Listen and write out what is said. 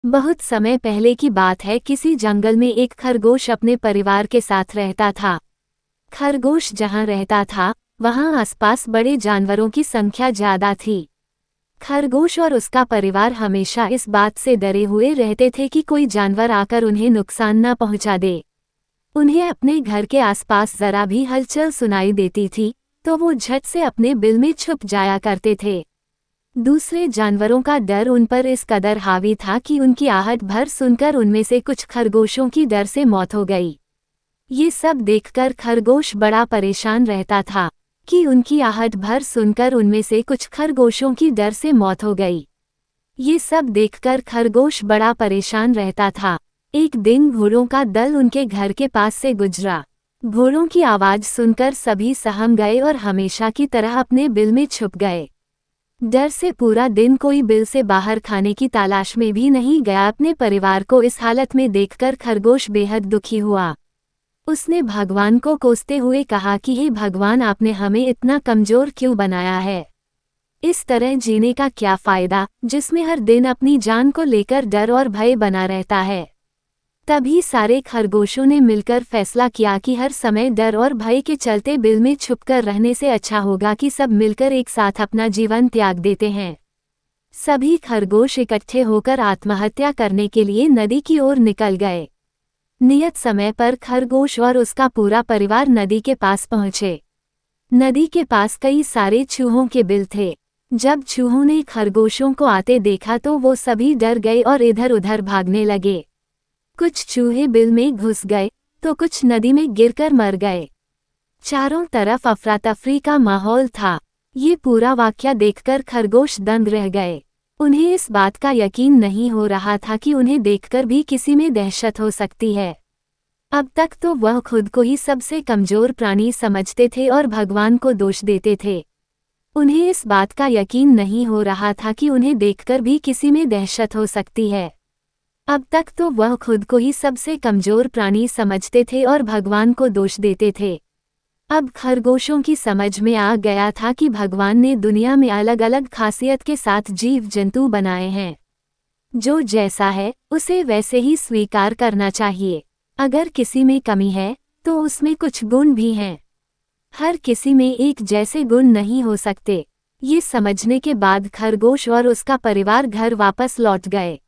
बहुत समय पहले की बात है। किसी जंगल में एक खरगोश अपने परिवार के साथ रहता था। खरगोश जहाँ रहता था वहाँ आसपास बड़े जानवरों की संख्या ज्यादा थी। खरगोश और उसका परिवार हमेशा इस बात से डरे हुए रहते थे कि कोई जानवर आकर उन्हें नुकसान न पहुँचा दे। उन्हें अपने घर के आसपास जरा भी हलचल सुनाई देती थी तो वो झट से अपने बिल में छुप जाया करते थे। दूसरे जानवरों का डर उन पर इस कदर हावी था कि उनकी आहट भर सुनकर उनमें से कुछ खरगोशों की डर से मौत हो गई। ये सब देखकर खरगोश बड़ा परेशान रहता था कि उनकी आहट भर सुनकर उनमें से कुछ खरगोशों की डर से मौत हो गई। ये सब देखकर खरगोश बड़ा परेशान रहता था। एक दिन घोड़ों का दल उनके घर के पास से गुजरा। घोड़ों की आवाज सुनकर सभी सहम गए और हमेशा की तरह अपने बिल में छुप गए। डर से पूरा दिन कोई बिल से बाहर खाने की तलाश में भी नहीं गया। अपने परिवार को इस हालत में देखकर खरगोश बेहद दुखी हुआ। उसने भगवान को कोसते हुए कहा कि हे भगवान, आपने हमें इतना कमजोर क्यों बनाया है? इस तरह जीने का क्या फायदा जिसमें हर दिन अपनी जान को लेकर डर और भय बना रहता है। तभी सारे खरगोशों ने मिलकर फैसला किया कि हर समय डर और भय के चलते बिल में छुपकर रहने से अच्छा होगा कि सब मिलकर एक साथ अपना जीवन त्याग देते हैं। सभी खरगोश इकट्ठे होकर आत्महत्या करने के लिए नदी की ओर निकल गए। नियत समय पर खरगोश और उसका पूरा परिवार नदी के पास पहुंचे। नदी के पास कई सारे चूहों के बिल थे। जब चूहों ने खरगोशों को आते देखा तो वो सभी डर गए और इधर उधर भागने लगे। कुछ चूहे बिल में घुस गए तो कुछ नदी में गिरकर मर गए। चारों तरफ अफरा तफरी का माहौल था। ये पूरा वाकया देखकर खरगोश दंग रह गए। उन्हें इस बात का यकीन नहीं हो रहा था कि उन्हें देखकर भी किसी में दहशत हो सकती है। अब तक तो वह खुद को ही सबसे कमजोर प्राणी समझते थे और भगवान को दोष देते थे। उन्हें इस बात का यकीन नहीं हो रहा था कि उन्हें देखकर भी किसी में दहशत हो सकती है। अब तक तो वह खुद को ही सबसे कमजोर प्राणी समझते थे और भगवान को दोष देते थे। अब खरगोशों की समझ में आ गया था कि भगवान ने दुनिया में अलग अलग खासियत के साथ जीव जंतु बनाए हैं। जो जैसा है उसे वैसे ही स्वीकार करना चाहिए। अगर किसी में कमी है तो उसमें कुछ गुण भी हैं। हर किसी में एक जैसे गुण नहीं हो सकते। ये समझने के बाद खरगोश और उसका परिवार घर वापस लौट गए।